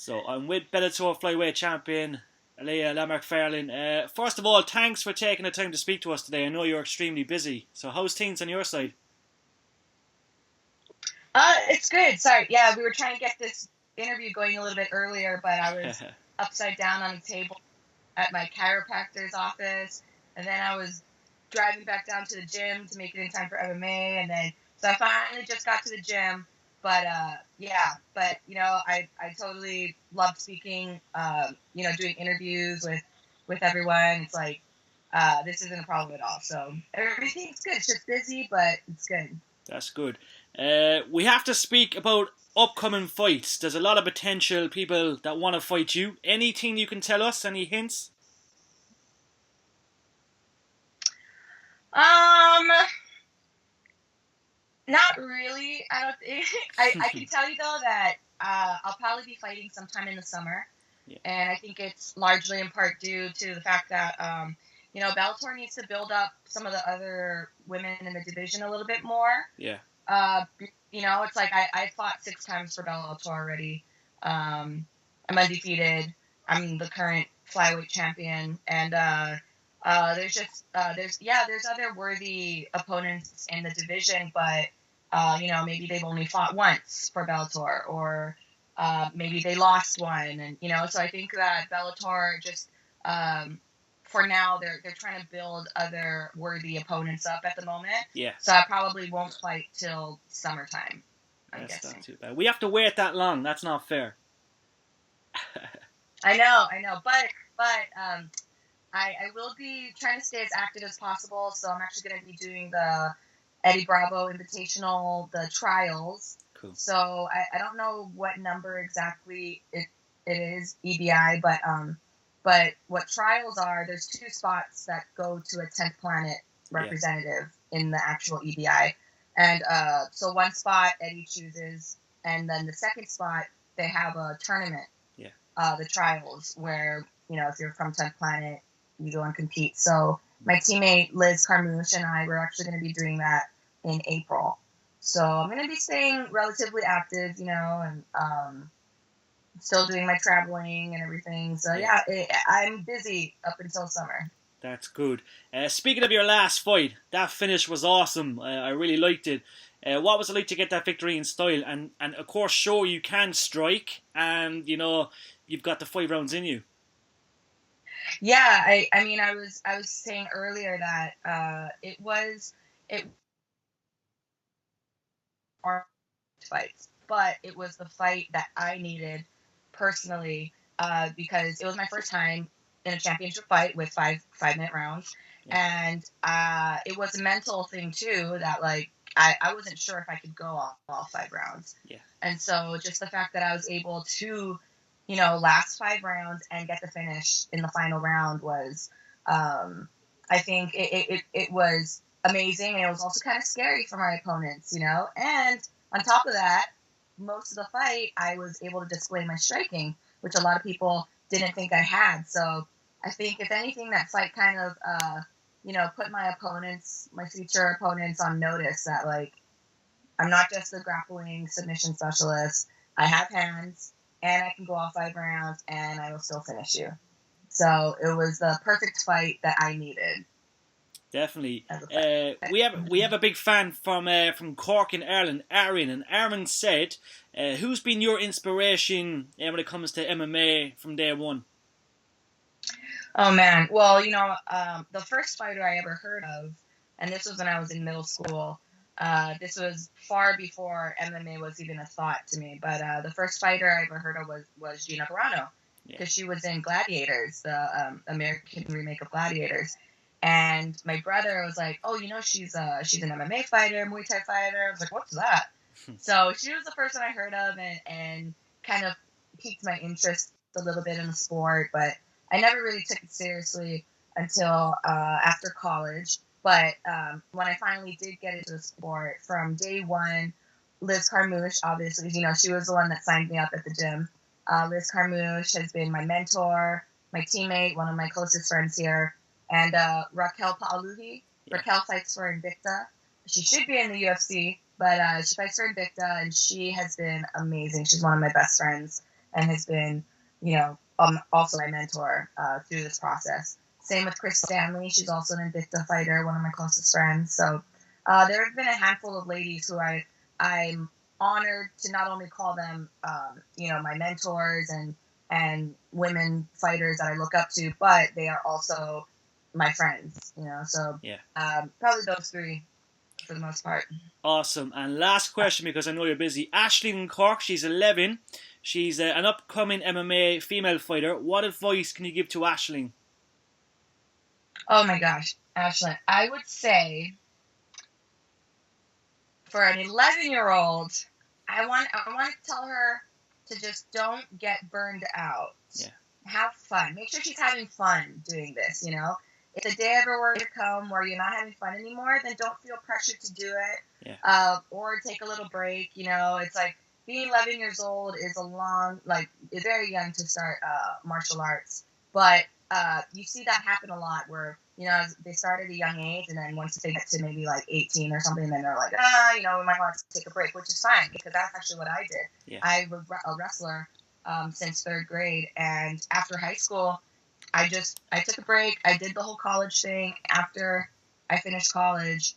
So I'm with Bellator Flyweight Champion Ilima Lei Macfarlane. First of all, thanks for taking the time to speak to us today. I know you're extremely busy. So how's things on your side? It's good. Sorry. Yeah, we were trying to get this interview going a little bit earlier, but I was upside down on the table at my chiropractor's office, and then I was driving back down to the gym to make it in time for MMA, and then so I finally just got to the gym. But yeah, but I totally love speaking. Doing interviews with everyone. It's like this isn't a problem at all. So everything's good. It's just busy, but it's good. That's good. We have to speak about upcoming fights. There's a lot of potential people that want to fight you. Anything you can tell us? Any hints? Not really. I don't think. I can tell you though that I'll probably be fighting sometime in the summer, Yeah. and I think it's largely in part due to the fact that Bellator needs to build up some of the other women in the division a little bit more. Yeah. It's like I fought 6 times for Bellator already. I'm undefeated. I'm the current flyweight champion, and there's other worthy opponents in the division, but maybe they've only fought once for Bellator, or maybe they lost one, and so I think that Bellator just for now they're trying to build other worthy opponents up at the moment. Yeah. So I probably won't fight till summertime. I'm guessing. Not too bad. We have to wait that long. That's not fair. I know, but I will be trying to stay as active as possible, so I'm actually going to be doing the Eddie Bravo Invitational, the trials. Cool. So I don't know what number exactly it is, EBI, but what trials are, there's 2 spots that go to a 10th planet representative in the actual EBI. And so one spot Eddie chooses, and then the second spot, they have a tournament, the trials, where, if you're from 10th planet, you go and compete. So my teammate Liz Carmouche and I were actually going to be doing that in April. So I'm going to be staying relatively active, and still doing my traveling and everything. So yeah, I'm busy up until summer. That's good. Speaking of your last fight, that finish was awesome. I really liked it. What was it like to get that victory in style? And of course, show you can strike, and you've got the 5 rounds in you. Yeah, I was saying earlier that it fights, but it was the fight that I needed personally, because it was my first time in a championship fight with 5-minute rounds, and it was a mental thing too, that like I wasn't sure if I could go all 5 rounds. Yeah. And so just the fact that I was able to last 5 rounds and get the finish in the final round was, I think it was amazing. And it was also kind of scary for my opponents, and on top of that, most of the fight, I was able to display my striking, which a lot of people didn't think I had. So I think, if anything, that fight kind of, put my future opponents on notice that, like, I'm not just a grappling submission specialist. I have hands, and I can go all 5 rounds, and I will still finish you. So it was the perfect fight that I needed. Definitely. We have a big fan from Cork in Ireland, Aaron, and Aaron said, who's been your inspiration when it comes to MMA from day one? Oh man, well, the first fighter I ever heard of, and this was when I was in middle school. This was far before MMA was even a thought to me, but the first fighter I ever heard of was Gina Carano, because she was in Gladiators, the American remake of Gladiators. And my brother was like, "Oh, she's an MMA fighter, Muay Thai fighter." I was like, "What's that?" So she was the first one I heard of, and kind of piqued my interest a little bit in the sport. But I never really took it seriously until after college. But when I finally did get into the sport, from day one, Liz Carmouche, obviously, she was the one that signed me up at the gym. Liz Carmouche has been my mentor, my teammate, one of my closest friends here. And Raquel Paaluhi. Raquel fights for Invicta. She should be in the UFC, but she fights for Invicta, and she has been amazing. She's one of my best friends. and has been, also my mentor through this process. Same with Chris Stanley. She's also an Invicta fighter, one of my closest friends. So there have been a handful of ladies who I'm honored to not only call them, my mentors and women fighters that I look up to, but they are also my friends, So probably those three for the most part. Awesome. And last question, because I know you're busy. Aisling Cork, she's 11. She's an upcoming MMA female fighter. What advice can you give to Aisling? Oh my gosh, Aisling. I would say for an 11-year-old, I want to tell her to just don't get burned out. Yeah. Have fun. Make sure she's having fun doing this, If the day ever were to come where you're not having fun anymore, then don't feel pressured to do it. Yeah. Or take a little break, It's like being 11 years old is is very young to start martial arts. But you see that happen a lot where, they start at a young age, and then once they get to maybe like 18 or something, then they're like, we might want to take a break, which is fine, because that's actually what I did. Yeah. I was a wrestler since 3rd grade, and after high school, I took a break. I did the whole college thing. After I finished college,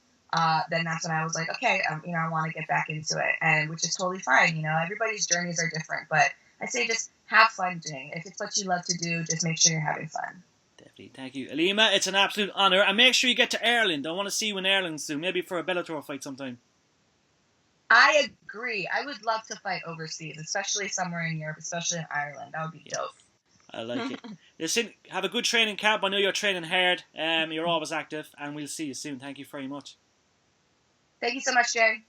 then that's when I was like, okay, I want to get back into it, and which is totally fine. Everybody's journeys are different, but I say just have fun doing it. If it's what you love to do, just make sure you're having fun. Definitely. Thank you, Ilima. It's an absolute honour. And make sure you get to Ireland. I want to see you in Ireland soon, maybe for a Bellator fight sometime. I agree. I would love to fight overseas, especially somewhere in Europe, especially in Ireland. That would be dope. I like it. Listen, have a good training camp. I know you're training hard. You're always active, and we'll see you soon. Thank you very much. Thank you so much, Jerry.